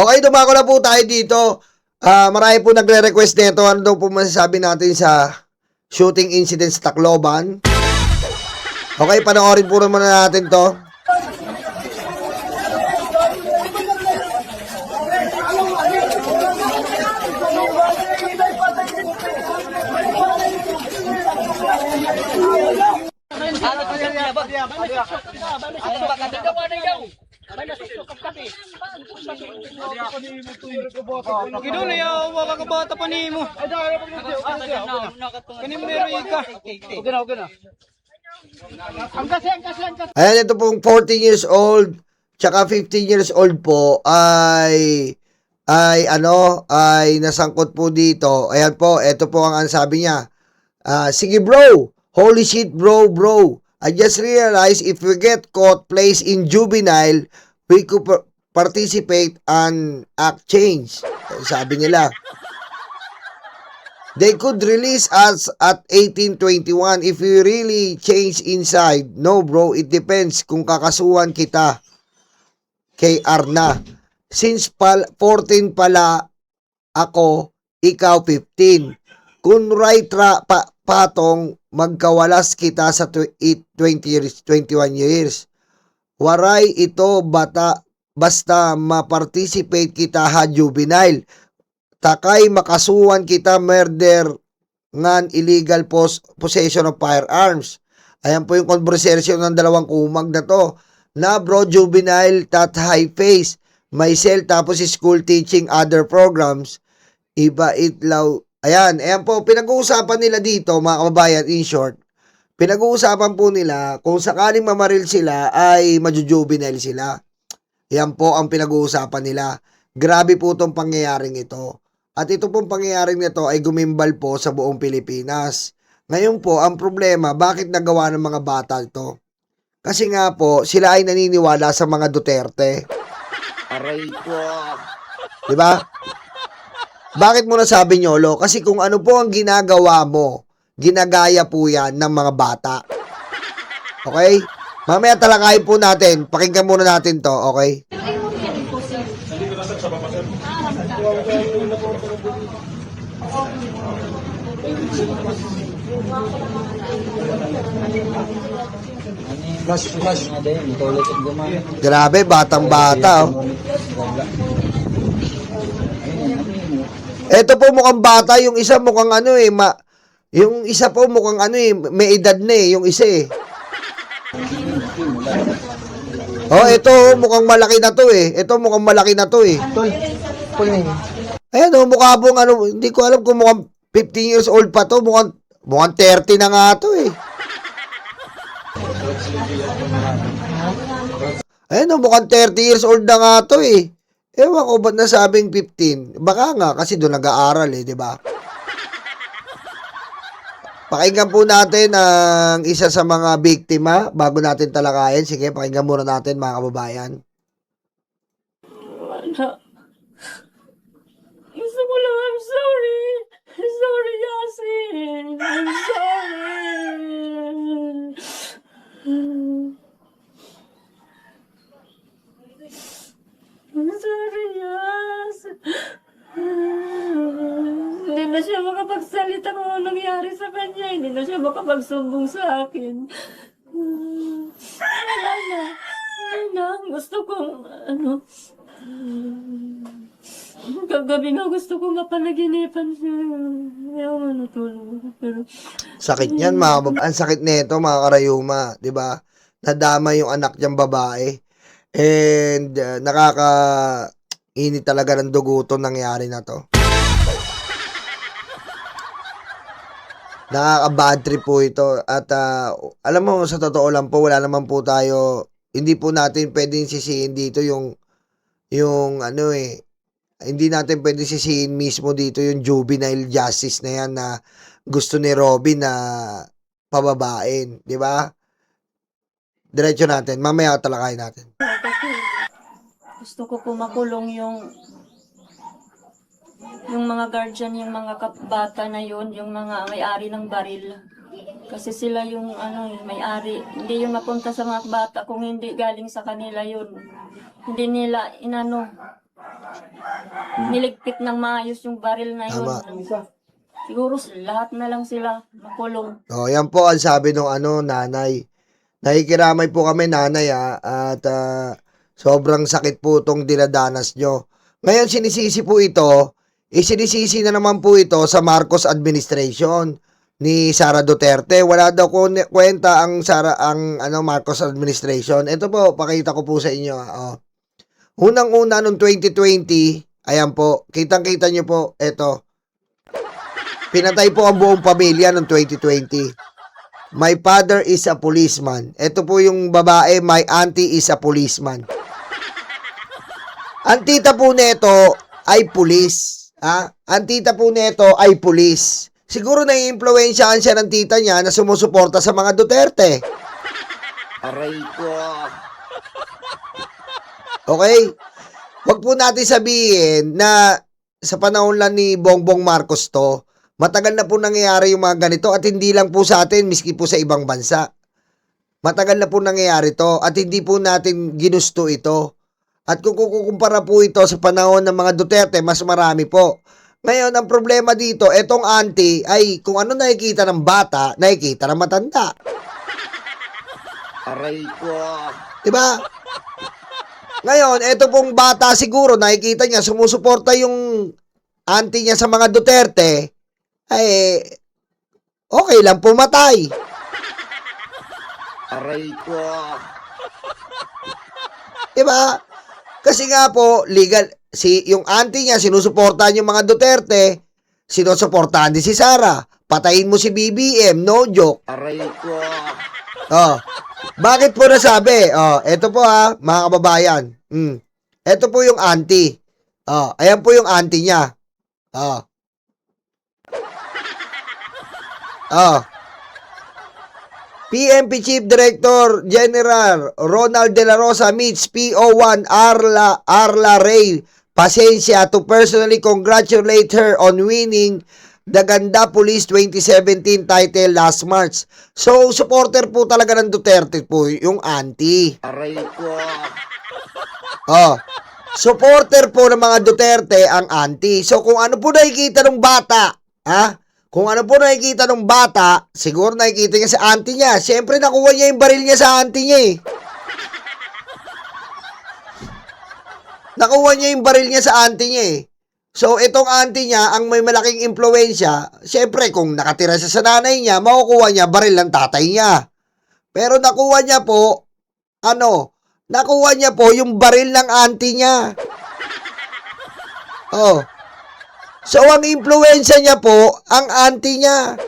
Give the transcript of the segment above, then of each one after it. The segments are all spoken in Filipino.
Okay, dumako na po tayo dito. Marami po nagre-request nito. Ano daw po masasabi natin sa shooting incident sa Tacloban? Okay, panoorin po naman natin to. Gidulo ya makakabata pa nimo. Kani meron ka. Okay na. Ayan, ito pong 14 years old tsaka 15 years old po ay nasangkot po dito. Ayan po, ito po ang sabi niya. Sige bro, holy shit bro. I just realized if we get caught placed in juvenile, we could participate and act change. Sabi nila. They could release us at 1821 if we really change inside. No bro, it depends kung kakasuhan kita. KR na. Since 14 pala ako, ikaw 15. Kung right patong, magkawalas kita sa 21 years. Waray ito basta ma-participate kita ha juvenile. Takay makasuhan kita murder ngan illegal possession of firearms. Ayan po yung conversation ng dalawang kumag na to. Na bro, juvenile, tat high face. Myself, tapos school teaching other programs. Iba itlaw. Ayan po, pinag-uusapan nila dito, mga kababayan, in short. Pinag-uusapan po nila, kung sakaling mamaril sila, ay majujuvenile sila. Yan po ang pinag-uusapan nila. Grabe po itong pangyayaring ito. At ito pong pangyayaring nito ay gumimbal po sa buong Pilipinas. Ngayon po, ang problema, bakit nagawa ng mga bata ito? Kasi nga po, sila ay naniniwala sa mga Duterte. Aray po. Diba? Bakit mo nasabi Nyolo? Kasi kung ano po ang ginagawa mo, ginagaya po yan ng mga bata. Okay? Mamaya talakayin po natin. Pakinggan muna natin to, okay? Flash na din, ito ulit ang gumana. Grabe, batang-bata, oh. Ito po mukhang bata, yung isa mukhang ano eh, yung isa po mukhang ano eh, may edad na eh, yung isa eh. Oh, ito mukhang malaki na to eh. Ito mukhang malaki na to eh. Ayan oh, mukha pong ano, hindi ko alam kung mukhang 15 years old pa to, mukhang 30 na nga to eh. Ayan oh, mukhang 30 years old na nga to eh. Ewan ko ba't nasabing 15? Baka nga kasi doon nag-aaral eh, di ba? Pakinggan po natin ang isa sa mga biktima bago natin talakayin. Sige, pakinggan muna natin mga kababayan. Gusto ko lang, I'm sorry. I'm sorry, Yasin. I'm sorry. I'm sorry, Yas. Hindi na siya makapagsalita kung anong nangyari sa kanya. Hindi na siya makapagsumbong sa akin. Wala na. Wala na. Gusto kong, kagabi nga gusto ko mapanaginipan siya. Ayaw nga natulog. Pero, Sakit niyan, mga kababayan. Ang sakit nito, mga karayuma. Di ba? Nadama yung anak niyang babae. And nakaka-init talaga ng dugo itong nangyari na to. Nakaka-bad trip po ito. At alam mo, sa totoo lang po, wala naman po tayo, hindi po natin pwedeng sisihin dito yung ano eh, hindi natin pwedeng sisihin mismo dito yung juvenile justice na yan na gusto ni Robin na pababain. Di ba? Diretso natin. Mamaya talakayin natin. gusto ko po makulong yung mga guardian, yung mga bata na yun, yung mga may-ari ng baril. Kasi sila yung may-ari. Hindi yun mapunta sa mga bata kung hindi galing sa kanila yun. Hindi nila niligpit ng maayos yung baril na yun. Tama. Siguro lahat na lang sila makulong. Yan po ang sabi ng nanay. Nakikiramay po kami, nanay, at sobrang sakit po itong dinadanas nyo. Ngayon, sinisisi po ito, sinisisi na naman po ito sa Marcos administration ni Sara Duterte. Wala daw kwenta ang Marcos administration. Ito po, pakita ko po sa inyo. Unang-una noong 2020, ayan po, kitang-kita nyo po, ito. Pinatay po ang buong pamilya noong 2020. My father is a policeman. Ito po yung babae, my auntie is a policeman. Ang tita po nito ay pulis. Ang tita po nito ay pulis. Siguro nai-impluwensyahan siya ng tita niya na sumusuporta sa mga Duterte. Aray ko. Okay? Huwag po natin sabihin na sa panahon lang ni Bongbong Marcos to, matagal na po nangyayari yung mga ganito at hindi lang po sa atin, miski po sa ibang bansa. Matagal na po nangyayari to at hindi po natin ginusto ito. At kung kukumpara po ito sa panahon ng mga Duterte, mas marami po. Ngayon, ang problema dito, etong auntie ay kung ano nakikita ng bata, nakikita ng matanda. Aray ko. Diba? Ngayon, eto pong bata siguro, nakikita niya, sumusuporta yung auntie niya sa mga Duterte, ay okay lang pumatay. Aray ko. Diba? Kasi nga po, legal, yung auntie niya, sinusuportahan yung mga Duterte, sinusuportahan din si Sara. Patayin mo si BBM, no joke. Aray ko. Bakit po nasabi? Eto po mga kababayan. Eto po yung auntie. Ayan po yung auntie niya. PNP Chief Director General Ronald De La Rosa meets PO1 Arla Ray Pasensya to personally congratulate her on winning the Ganda Police 2017 title last March. So, supporter po talaga ng Duterte po yung auntie. Aray ko. Supporter po ng mga Duterte ang auntie. So, kung ano po nakikita ng bata, kung ano po nakikita ng bata, siguro nakikita niya sa auntie niya. Siyempre, nakuha niya yung baril niya sa auntie niya eh. Nakuha niya yung baril niya sa auntie niya eh. So, itong auntie niya, ang may malaking impluensya, siyempre, kung nakatira siya sa nanay niya, makukuha niya baril ng tatay niya. Pero nakuha niya po, nakuha niya po yung baril ng auntie niya. So, ang impluensya niya po, ang auntie niya.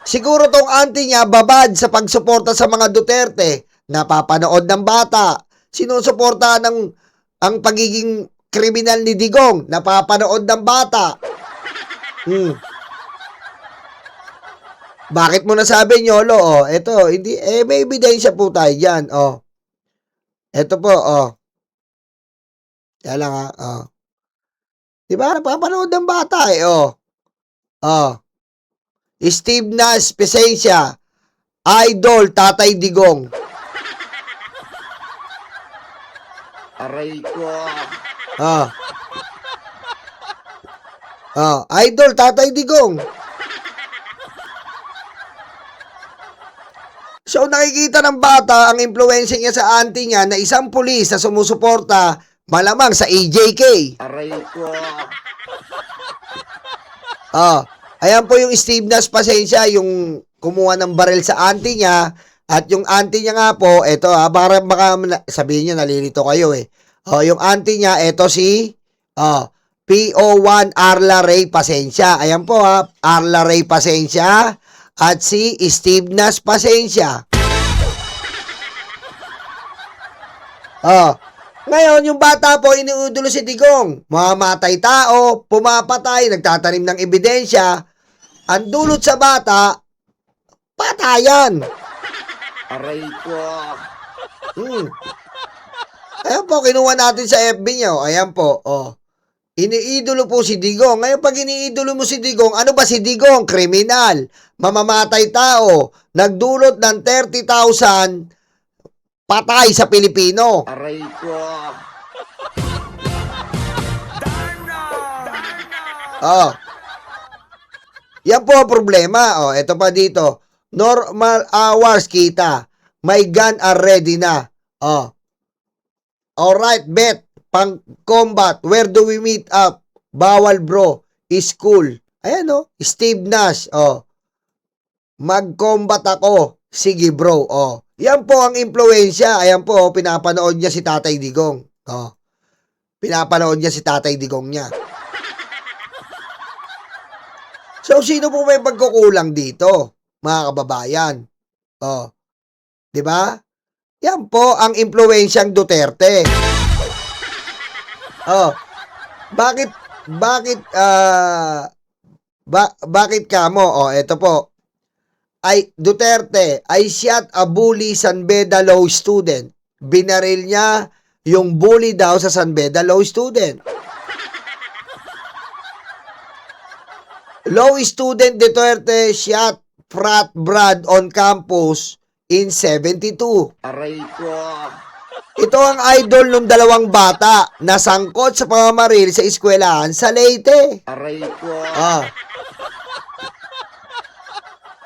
Siguro tong auntie niya, babad sa pagsuporta sa mga Duterte, napapanood ng bata, sinusuportahan ang pagiging kriminal ni Digong, napapanood ng bata. Bakit mo nasabi, Nyolo? Ito, hindi, may ebidensya po tayo dyan. Ito po, Kaya lang Diba, napapanood ng bata Steve Nas Pasensya, idol, Tatay Digong. Aray ko. Idol, Tatay Digong. So, nakikita ng bata ang impluensya niya sa auntie niya na isang pulis na sumusuporta malamang sa AJK. Aray ko. Ayan po yung Steve Nas Pasensya, yung kumuha ng baril sa auntie niya. At yung auntie niya nga po, eto baka sabihin niyo nalilito kayo eh. Yung auntie niya, eto si PO1 Arla Ray Pasensya. Ayan po Arla Ray Pasensya at si Steve Nas Pasensya. Ngayon, yung bata po, iniudulo si Digong. Mamamatay tao, pumapatay, nagtatanim ng ebidensya. Ang dulot sa bata, patayan. Aray ko. Ayan po, kinuha natin sa FB niya. Ayan po, iniidolo po si Digong. Ngayon, pag iniidolo mo si Digong, ano ba si Digong? Kriminal, mamamatay tao, nagdulot ng 30,000 patay sa Pilipino. Aray ko. Oh. Yan po ang problema. Oh, ito pa dito. Normal hours kita. My gun are ready na. Oh. Alright, bet. Pang combat. Where do we meet up? Bawal bro. Is cool. Ayan oh. Steve Nash. Oh. Mag-combat ako. Sige bro. Oh. Yan po ang impluensya. Ayan po. Pinapanood niya si Tatay Digong. Oh. Pinapanood niya si Tatay Digong niya. So, sino po may pagkukulang dito, mga kababayan? Oh. 'Di ba? Yan po ang impluensyang Duterte. Oh. Bakit kamo? Oh, ito po. Ay Duterte ay shot a bully San Beda Law student. Binaril niya yung bully daw sa San Beda Law student. Law student Duterte shot frat Brad on campus in 72. Aray ko. Ito ang idol ng dalawang bata na sangkot sa pamamaril sa eskwelahan sa Leyte. Aray ko. Ah.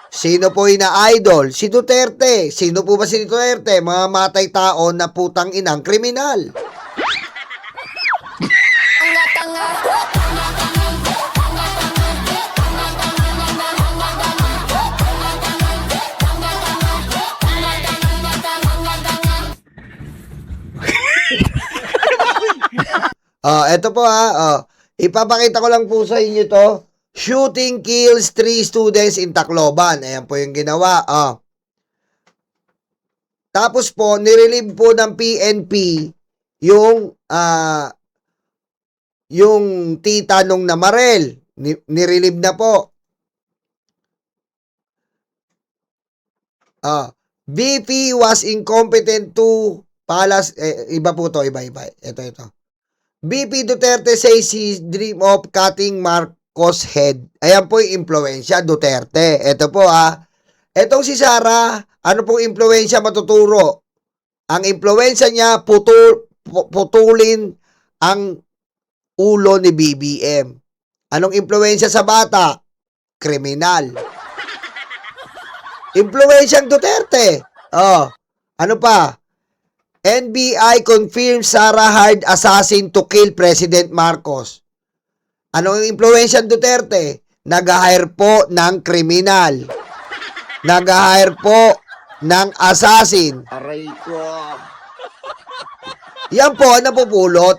Sino po ina-idol? Si Duterte. Sino po ba si Duterte? Mga matay tao na putang inang kriminal. Eto po ipapakita ko lang po sa inyo to. Shooting kills 3 students in Tacloban. Ayan po yung ginawa. Tapos po, nirelieve po ng PNP yung tita nung namarel. Nirelieve na po. BP was incompetent to Palas. Iba po to, iba. Ito. BP Duterte says he dream of cutting Marcos head. Ayan po yung impluensya, Duterte. Ito po Etong si Sara, ano pong impluensya matuturo? Ang impluensya niya, putulin ang ulo ni BBM. Anong impluensya sa bata? Kriminal. Impluensyang Duterte. Ano pa? NBI confirms Sara hired assassin to kill President Marcos. Ano ang impluensyang Duterte? Nag-hire po ng kriminal. Nag-hire po ng assassin. Aray ko. Yan po ang napupulot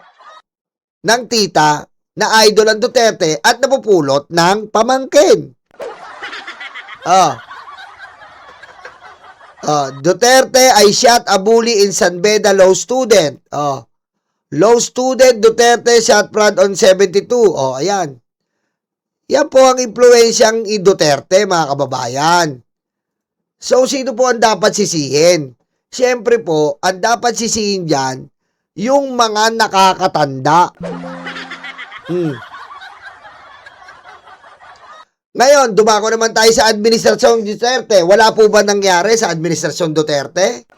ng tita na idol ang Duterte at napupulot ng pamangkin. Duterte ay shot a bully in San Beda Law student. Law student Duterte shot Prad on 72. Ayan. Yan po ang impluensyang Duterte, mga kababayan. So, sino po ang dapat sisihin? Siyempre po, ang dapat sisihin dyan, yung mga nakakatanda. Ngayon, dumako naman tayo sa Administrasyon Duterte. Wala po ba nangyari sa Administrasyon Duterte?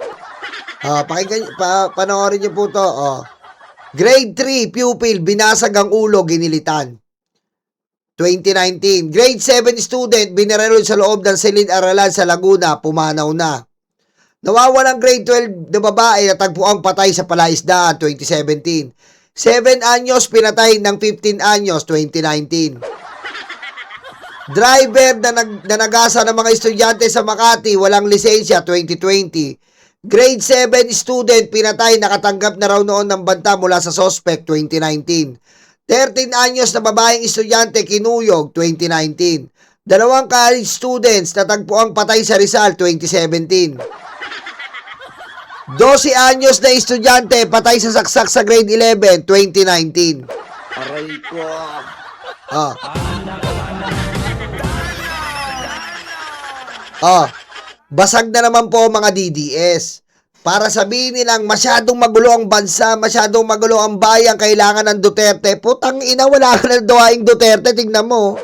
Panoorin niyo po to. Grade 3 pupil, binasag ang ulo, ginilitan. 2019. Grade 7 student, binaril sa loob ng silid-aralan sa Laguna, pumanaw na. Nawawalang grade 12 na babae na tagpuang patay sa palaisdaan, 2017. 7 anyos, pinatay ng 15 anyos, 2019. Driver na nagasa ng mga estudyante sa Makati, walang lisensya, 2020. Grade 7 student, pinatay, nakatanggap na raw noon ng banta mula sa suspect, 2019. 13 anyos na babaeng estudyante, kinuyog, 2019. 2 college students, natagpuang patay sa Rizal, 2017. 12 anyos na estudyante, patay sa saksak sa grade 11, 2019. Aray ko. Basag na naman po mga DDS. Para sabihin nilang masyadong magulo ang bansa, masyadong magulo ang bayan, kailangan ng Duterte. Putang ina, wala ka ng duwaing Duterte, tingnan mo.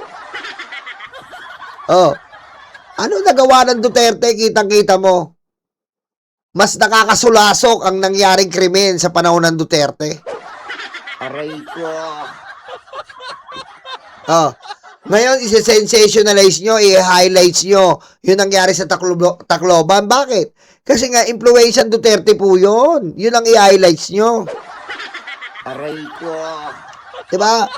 Ano nagawa ng Duterte, kitang-kita mo? Mas nakakasulasok ang nangyaring krimen sa panahon ng Duterte. Aray ko. Oh. Ngayon, isi-sensationalize nyo, i-highlights nyo yung nangyari sa Tacloban. Bakit? Kasi nga, influensya Duterte po yun. Yun ang i-highlights nyo. Aray ko. Diba?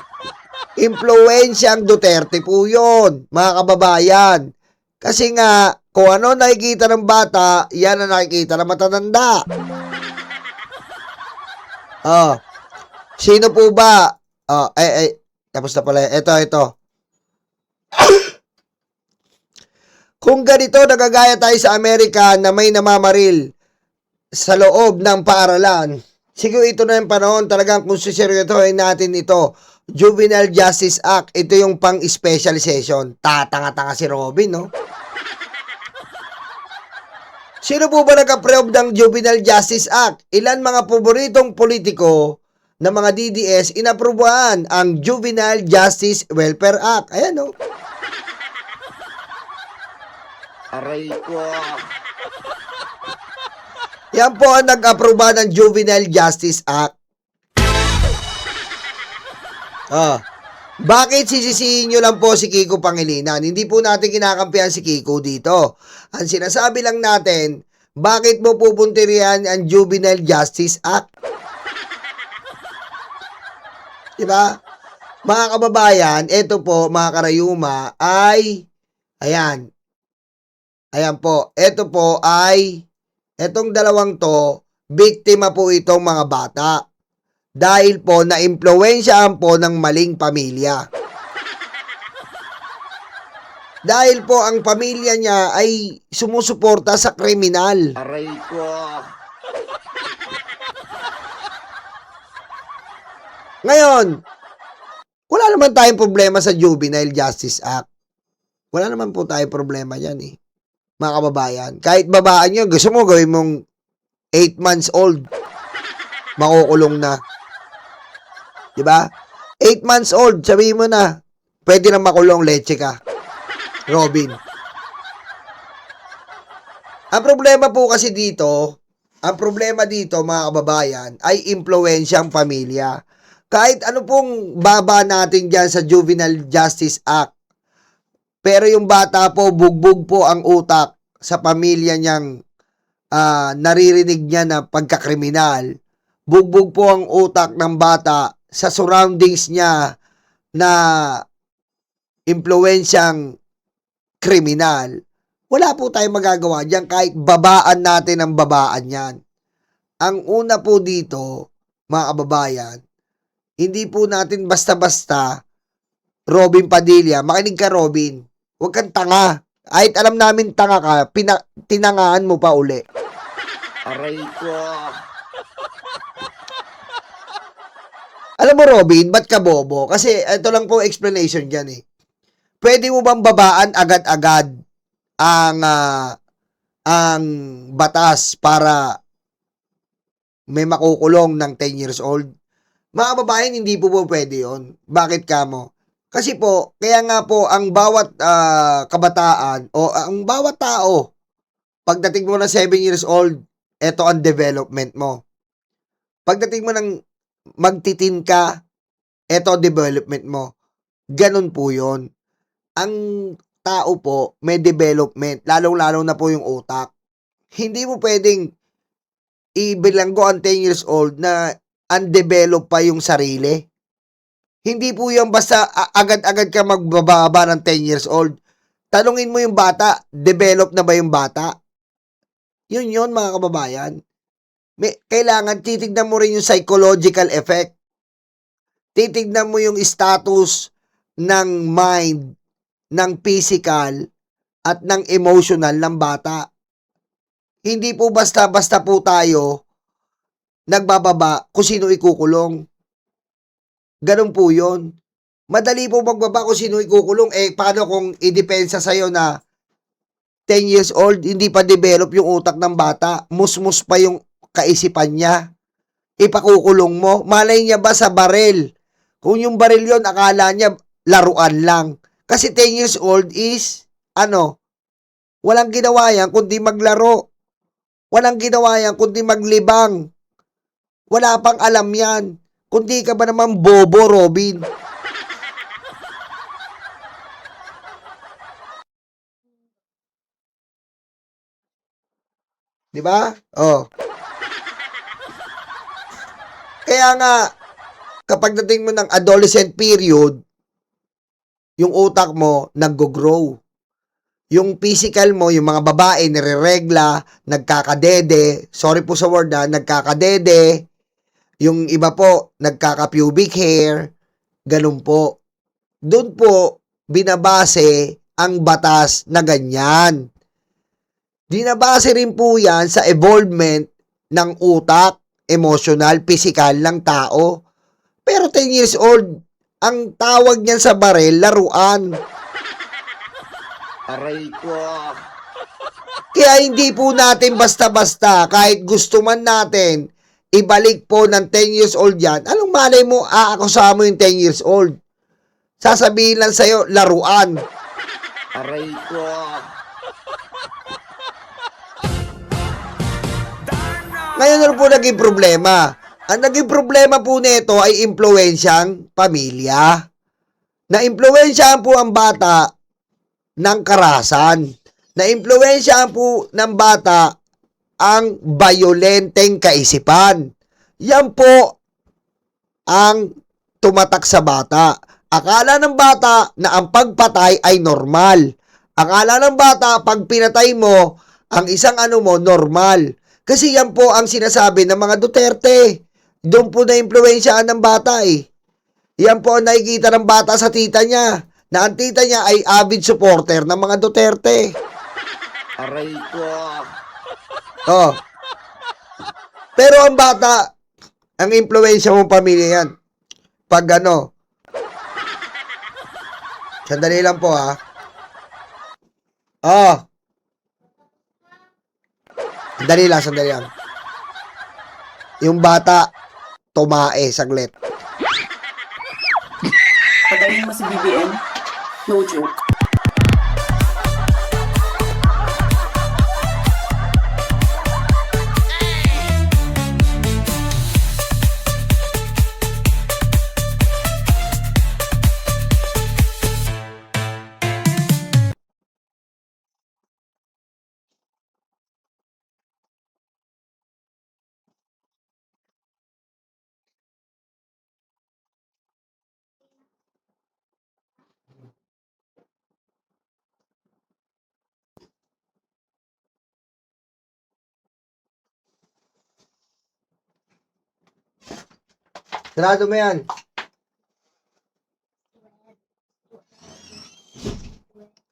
Influensyang Duterte po yun, mga kababayan. Kasi nga, kung ano nakikita ng bata, yan ang nakikita ng matatanda. Oh. Sino po ba? Oh, tapos na pala. Ito. Kung ganito, nagagaya tayo sa Amerika na may namamaril sa loob ng paaralan, siguro ito na yung panahon talagang kung siseryosohin natin ito. Juvenile Justice Act, ito yung pang-special session. Tatanga-tanga si Robin, no? Sino po ba nag-approve ng Juvenile Justice Act? Ilan mga paboritong politiko na mga DDS inaprubahan ang Juvenile Justice Welfare Act. Ayan, no? Aray ko. Yan po ang nag-aproba ng Juvenile Justice Act. Bakit sisisihin nyo lang po si Kiko Pangilinan? Hindi po natin kinakampihan si Kiko dito. Ang sinasabi lang natin, bakit mo pupuntirihan ang Juvenile Justice Act? Diba? Mga kababayan, ito po, mga karayuma, ay, ayan po, ito po ay, etong dalawang to, biktima po itong mga bata. Dahil po, na-impluwensyahan po ng maling pamilya. Dahil po, ang pamilya niya ay sumusuporta sa kriminal. Aray ko. Ngayon, wala naman tayong problema sa Juvenile Justice Act. Wala naman po tayong problema dyan eh. Mga kababayan. Kahit babaan nyo, gusto mo gawin mong 8 months old. Makukulong na. Diba? 8 months old, sabihin mo na, pwede na makulong, leche ka. Robin. Ang problema po kasi dito, mga kababayan, ay impluwensyang pamilya. Kahit ano pong baba natin dyan sa Juvenile Justice Act, pero yung bata po, bugbog po ang utak sa pamilya niyang naririnig niya na pagkakriminal. Bugbog po ang utak ng bata sa surroundings niya na impluwensyang kriminal. Wala po tayong magagawa diyan kahit babaan natin ang babaan yan. Ang una po dito, mga kababayan, hindi po natin basta-basta Robin Padilla. Makinig ka, Robin. Huwag kang tanga. Kahit alam namin tanga ka, tinangaan mo pa uli. Aray ko. Alam mo, Robin, ba't ka bobo? Kasi ito lang po explanation dyan eh. Pwede mo bang babaan agad-agad ang batas para may makukulong ng 10 years old? Mga babaeng, hindi po pwede yun. Bakit kamo? Kasi po, kaya nga po, ang bawat kabataan o ang bawat tao, pagdating mo na 7 years old, eto ang development mo. Pagdating mo ng magtitin ka, eto development mo. Ganun po yun. Ang tao po, may development, lalong-lalo na po yung utak. Hindi mo pwedeng ibilanggo ang 10 years old na undeveloped pa yung sarili. Hindi po yung basta agad-agad ka magbababa ng 10 years old. Tanungin mo yung bata, develop na ba yung bata? Yun, mga kababayan. Kailangan titignan mo rin yung psychological effect. Titignan mo yung status ng mind, ng physical, at ng emotional ng bata. Hindi po basta-basta po tayo nagbababa kung sino ikukulong. Ganun po yun. Madali po magbaba kung sino ikukulong. Paano kung idepensa sa'yo na 10 years old, hindi pa develop yung utak ng bata, musmus pa yung kaisipan niya, ipakukulong mo? Malay niya ba sa baril? Kung yung baril yon, akala niya laruan lang. Kasi 10 years old is, walang ginawa yan kundi maglaro. Walang ginawa yan kundi maglibang. Wala pang alam yan. Kundi ka ba naman bobo, Robin? Di ba? Oh. Kaya nga, kapag dating mo ng adolescent period, yung utak mo nag-grow. Yung physical mo, yung mga babae, nire-regla, nagkakadede, sorry po sa word nagkakadede, yung iba po, nagkaka-pubic hair, ganun po. Doon po, binabase ang batas na ganyan. Dinabase rin po yan sa evolvement ng utak, emotional, physical ng tao. Pero 10 years old, ang tawag niyan sa barel, laruan. Aray ko. Kaya hindi po natin basta-basta, kahit gusto man natin, ibalik po ng 10 years old yan. Anong malay mo, aakusahan mo yung 10 years old? Sasabihin lang sa'yo, laruan. Aray ko. Ngayon ano po naging problema? Ang naging problema po nito ay impluwensyang pamilya. Na-impluwensyahan po ang bata ng karahasan. Na-impluwensyahan po ng bata ang bayolenteng kaisipan. Yan po ang tumatak sa bata. Akala ng bata na ang pagpatay ay normal. Akala ng bata pag pinatay mo ang isang normal. Kasi yan po ang sinasabi ng mga Duterte. Doon po na-impluwensyahan ng bata eh. Yan po ang nakikita ng bata sa tita niya. Na ang tita niya ay avid supporter ng mga Duterte. Aray ko. Oh. Pero ang bata, ang impluwensya mong pamilya yan. Pag sandali lang po ha. Oh. Sandali lang. Yung bata, tumae, saglit. Pagaling mo si BBM, no joke. Sarado mo yan.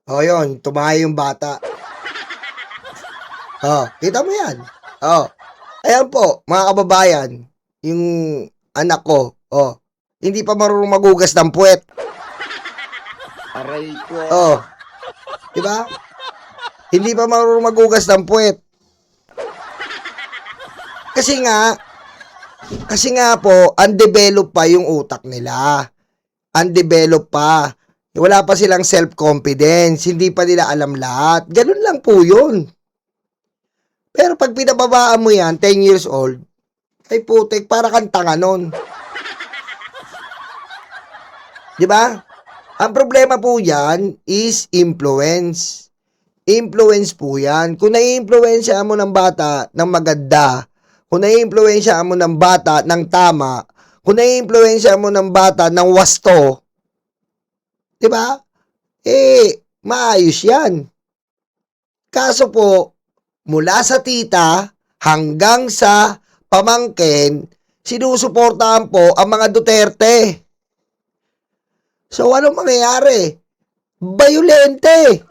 Oh, yun. Tumae yung bata. Oh, kita mo yan. Oh. Ayan po, mga kababayan. Yung anak ko. Oh. Hindi pa marunong magugas ng puwet. Aray ko. Oh. Diba? Hindi pa marunong magugas ng puwet. Kasi nga po, undeveloped pa yung utak nila. Undeveloped pa. Wala pa silang self-confidence. Hindi pa nila alam lahat. Ganun lang po yun. Pero pag pinababaan mo yan, 10 years old, ay putik, para kang tanga nun. Diba? Ang problema po yan is influence. Influence po yan. Kung nai-influensya mo ng bata ng maganda, kung nai-influensya mo ng bata ng tama, kung nai-influensya mo ng bata ng wasto, diba? Maayos yan. Kaso po, mula sa tita hanggang sa pamangkin, sinusuportahan po ang mga Duterte. So, anong mangyayari? Bayolente.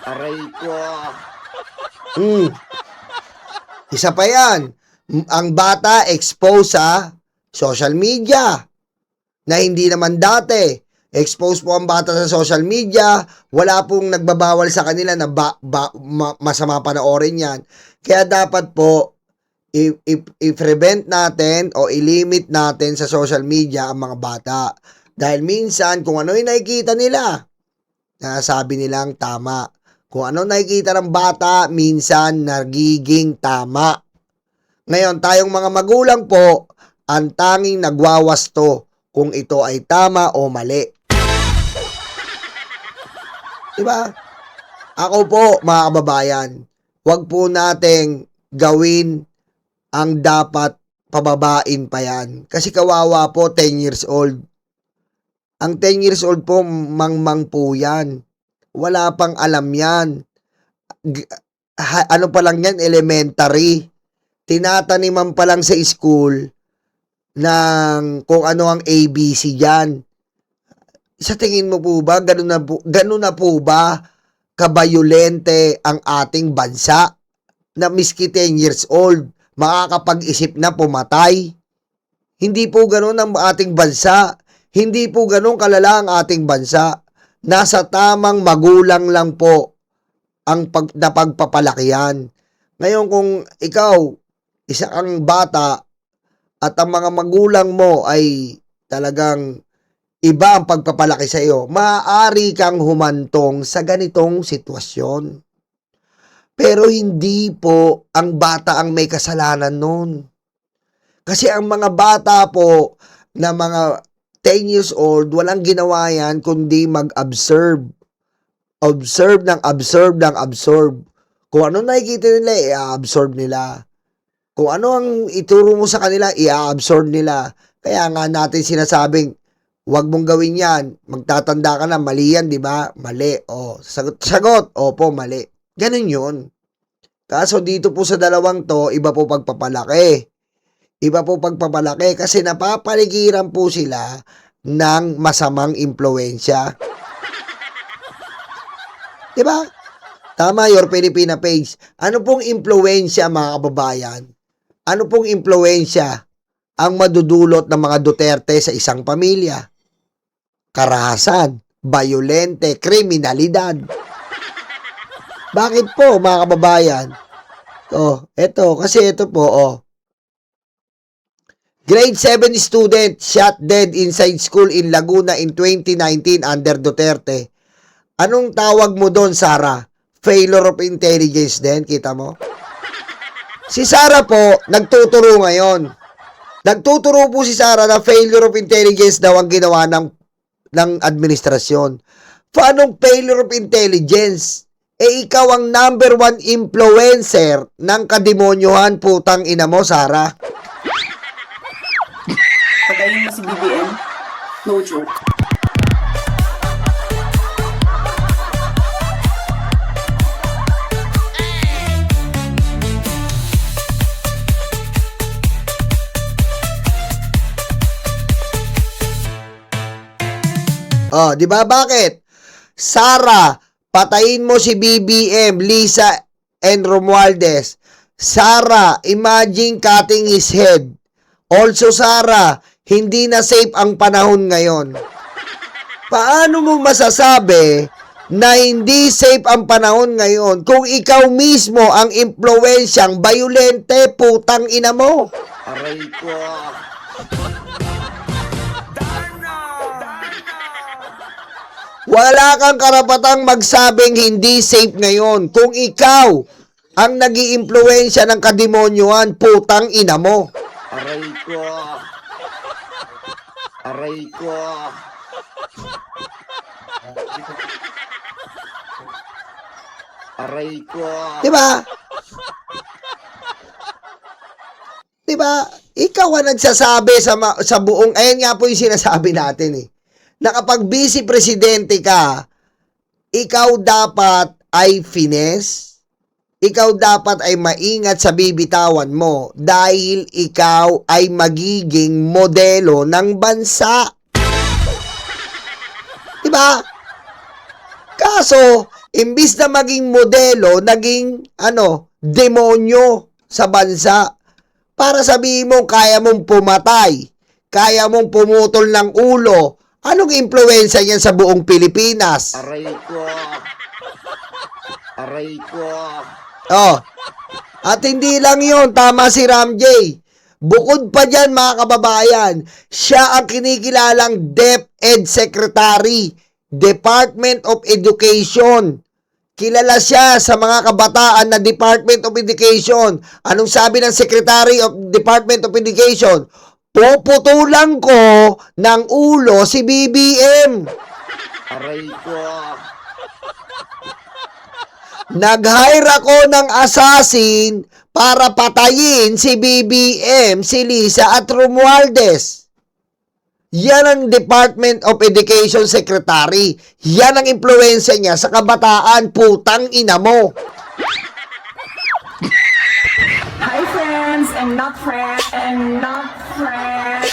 Aray ko. Isa pa yan. Ang bata exposed sa social media na hindi naman dati. Exposed po ang bata sa social media. Wala pong nagbabawal sa kanila na masama panoorin yan. Kaya dapat po i-prevent natin o i-limit natin sa social media ang mga bata. Dahil minsan kung ano yung nakikita nila, nasabi nilang tama. Kung ano nakikita ng bata, minsan nagiging tama. Ngayon, tayong mga magulang po, ang tanging nagwawasto kung ito ay tama o mali. Diba? Ako po, mga kababayan, huwag po nating gawin ang dapat pababain pa yan. Kasi kawawa po, 10 years old. Ang 10 years old po, mangmang po yan. Wala pang alam yan. Ano pa lang yan, elementary. Tinataniman pa lang sa school ng kung ano ang ABC dyan. Sa tingin mo po ba, ganun na po ba kabayolente ang ating bansa na miski 10 years old, makakapag-isip na pumatay? Hindi po ganun ang ating bansa. Hindi po ganun kalala ang ating bansa. Nasa tamang magulang lang po ang pagpapalakihan. Ngayon kung ikaw, isa kang bata at ang mga magulang mo ay talagang iba ang pagpapalaki sa iyo, maaari kang humantong sa ganitong sitwasyon. Pero hindi po ang bata ang may kasalanan nun. Kasi ang mga bata po na mga 10 years old, walang ginawa yan kundi mag-observe. Observe ng observe ng observe. Kung ano nakikita nila, i-absorb nila. Kung ano ang ituro mo sa kanila, i-absorb nila. Kaya nga natin sinasabing, huwag mong gawin yan. Magtatanda ka na, mali yan, di ba? Mali. O, sagot. Opo, mali. Ganun yun. Kaso dito po sa dalawang to, iba po pagpapalaki. Iba po pagpapalaki kasi napapaligiran po sila ng masamang impluensya. Di ba? Tama, Your Filipina page. Ano pong impluensya, mga kababayan? Ano pong impluensya ang madudulot ng mga Duterte sa isang pamilya? Karahasan, bayolente, kriminalidad. Bakit po, mga kababayan? Kasi ito po, Grade 7 student shot dead inside school in Laguna in 2019 under Duterte. Anong tawag mo doon, Sara? Failure of intelligence din, kita mo? Si Sara po, nagtuturo ngayon. Nagtuturo po si Sara na failure of intelligence daw ang ginawa ng administrasyon. Paanong failure of intelligence? Ikaw ang number 1 influencer ng kademonyohan, putang ina mo, Sara. Patayin mo si BBM, no joke. Di ba bakit? Sara, patayin mo si BBM, Lisa and Romualdez. Sara, imagine cutting his head. Also, Sara, hindi na safe ang panahon ngayon. Paano mo masasabi na hindi safe ang panahon ngayon kung ikaw mismo ang impluensyang bayolente, putang ina mo? Aray ko. Wala kang karapatang magsabing hindi safe ngayon kung ikaw ang nag-iimpluwensya ng kademonyohan, putang ina mo. Aray ko. Aray ko. Aray ko. Diba? Diba? Ikaw ang nagsasabi sa buong, ayan nga po yung sinasabi natin eh. Na kapag vice presidente ka, ikaw dapat ay finesse, ikaw dapat ay maingat sa bibitawan mo dahil ikaw ay magiging modelo ng bansa. Diba? Kaso, imbis na maging modelo, naging demonyo sa bansa. Para sabihin mo, kaya mong pumatay, kaya mong pumutol ng ulo. Anong impluwensya niyan sa buong Pilipinas? Aray ko. Aray ko. At hindi lang yun, tama si Ram J. Bukod pa dyan, mga kababayan, siya ang kinikilalang DepEd Secretary, Department of Education. Kilala siya sa mga kabataan na Department of Education. Anong sabi ng Secretary of Department of Education? puputulan ko ng ulo si BBM. Aray ko. Nag-hire ako ng assassin para patayin si BBM, si Lisa at Romualdez. Yan ang Department of Education Secretary. Yan ang impluensya niya sa kabataan, putang ina mo. Hi friends and not friends and not friends.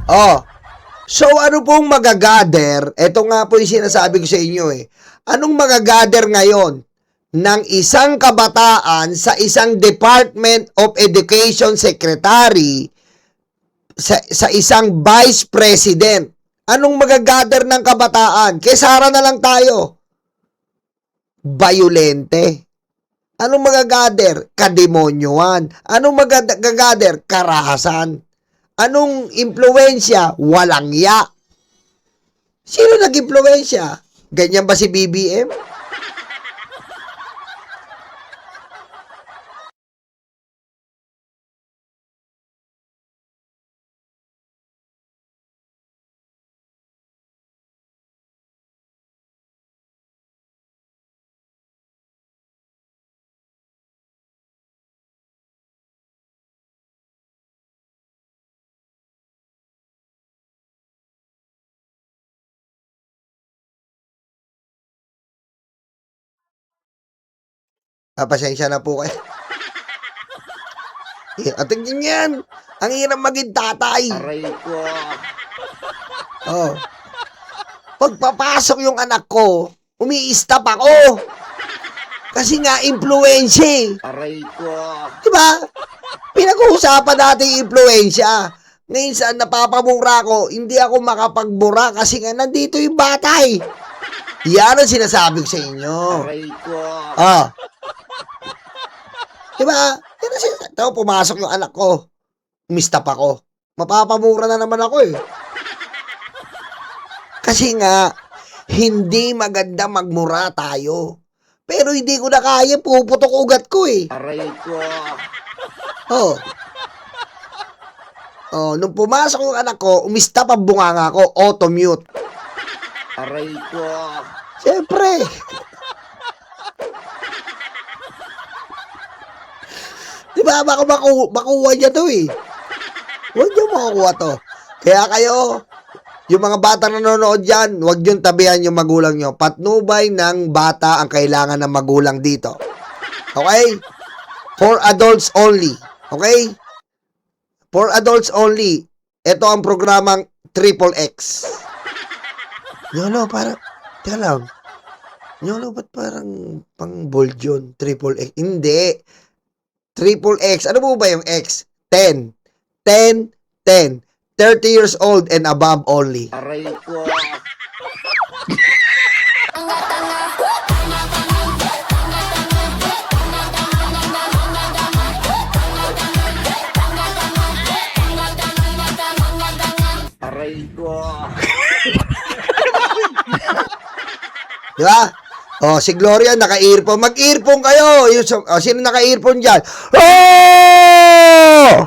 Oh, so ano pong magagather? Ito nga po yung sinasabi ko sa inyo eh. Anong magagather ngayon ng isang kabataan sa isang Department of Education Secretary sa isang Vice President? Anong magagather ng kabataan? Kesara na lang tayo. Bayolente. Anong magagather? Kademonyoan. Anong magagather? Karahasan. Anong impluensya? Walang ya. Sino nag-impluensya? Ganyan ba si BBM? Pasensya na po kayo. At tingnan yan. Ang hirap maging tatay. Aray ko. Oh. Pagpapasok yung anak ko, umi-stop ako. Kasi nga, impluensya. Aray ko. Diba? Pinag-uusapan natin yung impluensya. Ngayon saan napapamura ko, hindi ako makapagbura kasi nga nandito yung batay. Yan ang sinasabi ko sa inyo. Aray ko. Ah. Diba? Yan ang sinasabi. Ito, pumasok yung anak ko. Umistap ako. Mapapamura na naman ako eh. Kasi nga, hindi maganda magmura tayo. Pero hindi ko na kaya, puputok ugat ko eh. Aray ko. Oh. Oh, nung pumasok yung anak ko, umistap ang bunganga ko, auto-mute. Aray ko. Siyempre. Diba, baka makuha niya to eh. Huwag niyo makukuha to. Kaya kayo, yung mga bata na nanonood dyan, huwag niyong tabihan yung magulang niyo. Patnubay ng bata ang kailangan ng magulang dito. Okay? For adults only. Okay? For adults only. Ito ang programang Triple X. Yolo, parang, teka lang. Yolo, ba't parang pang bold yun? Triple X. Hindi. Triple X. Ano po ba yung X? 10. 10, 10. 30 years old and above only. Aray ko. Aray ko. Di ba? Oh, si Gloria naka-earphone. Mag-earphone kayo. Yung, sino naka-earphone dyan? Oh!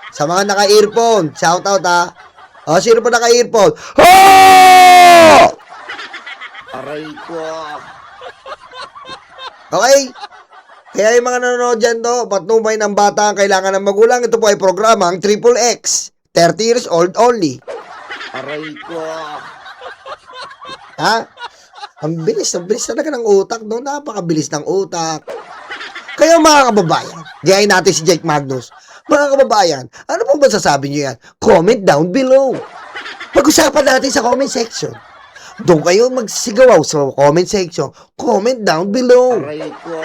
Sa mga naka-earphone, shout out ha. Oh, sino pa naka-earphone? Oh! Aray ko. Okay? Kaya yung mga nanonood dyan to, patnubay ng bata ang kailangan ng magulang. Ito po ay programa ang Triple X. 30 years old only. Aray ko. Ha? Ang bilis talaga ng utak, no? Napakabilis ng utak. Kayo mga kababayan, gayahin natin si Jake Magnus. Mga kababayan, ano po ba sasabi niyo yan? Comment down below. Pag-usapan natin sa comment section. Doon kayo magsigaw sa comment section. Comment down below. Aray ko.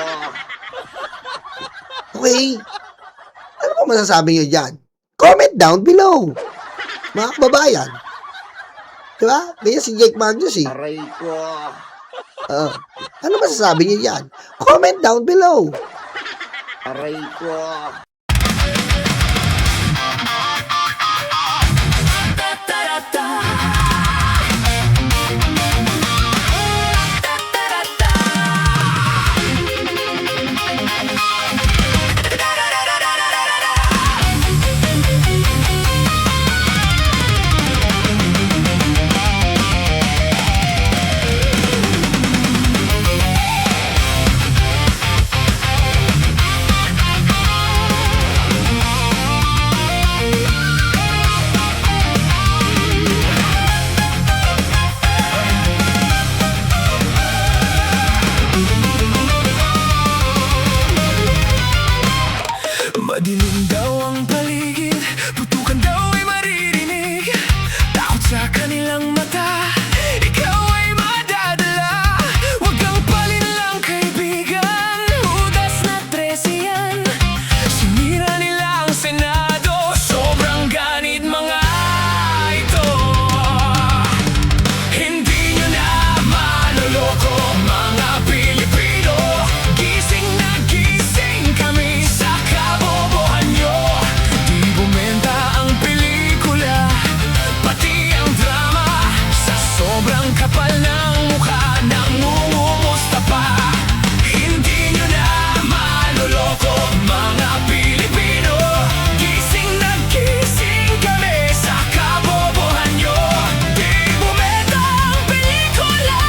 Okay? Ano po masasabi niyo dyan? Comment down below. Mga kababayan. Diba? Ganyan si Jake Magnus eh. Aray ko. Ano masasabi niyo yan? Comment down below. Aray ko. Madilim daw ang paligid, putukan daw ay maririnig. Takot sa kanilang mata, ikaw ay madadala. Huwag kang palinlang kaibigan, Judas na 13 yan. Sinira nila ang Senado, sobrang ganit mga ito. Hindi nyo na maloloko mga Pilipino. Gising na gising kami sa kabobohan nyo. Di bumenta ang pelikula, pati ang drama. Sa sobrang kapal ng mukha, nangungumusta pa. Hindi nyo na maloloko mga Pilipino. Gising na gising kami sa kabobohan nyo. Di bumenta ang pelikula,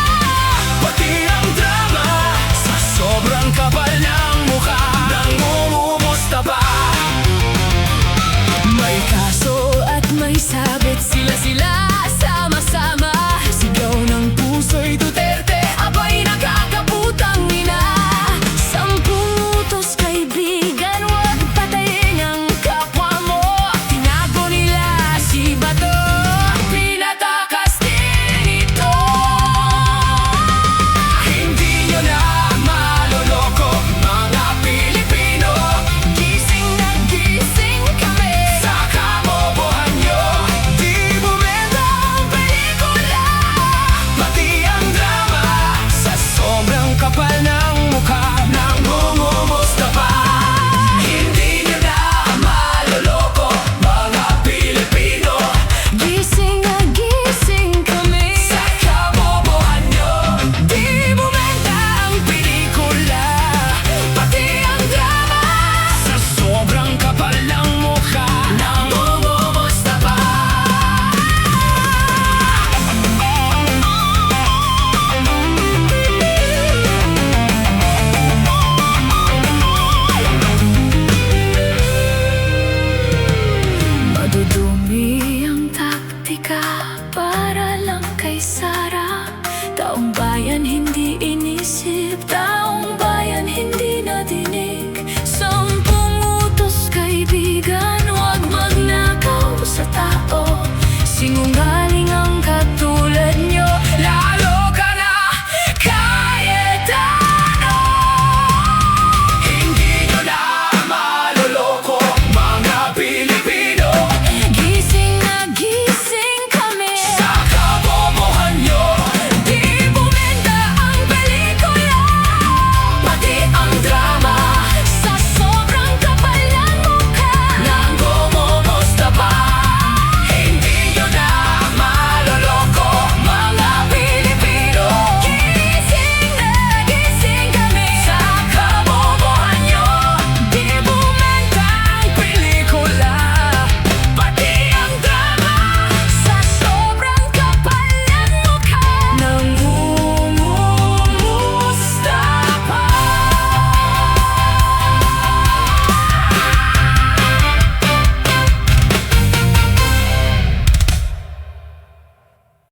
pati ang drama. Sa sobrang kapal ng mukha, nangungumusta pa. May kaso at may sabit, sila sama-sama. Sigaw ng puso'y Duterte, abay nakakaputang ina. 10 utos kaibigan, huwag patayin ang kapwa mo. Tinago nila si Bato, pinatakas din ito. Hindi nyo na maloloko mga Pilipino. Gising na gising kami sa kabobohan nyo. Di bumenta ang pelikula, pati ang drama. Sa sobrang kapal ng mukha, nangungumusta pa. Hindi nyo na maloloko mga Pilipino. Gising na gising kami sa kabobohan nyo. Di bumenta ang pelikula, pati ang drama. Sa sobrang kapal ng mukha, nangungumusta pa. Madudumi ang taktika para lang kay Sara. Taong bayan hindi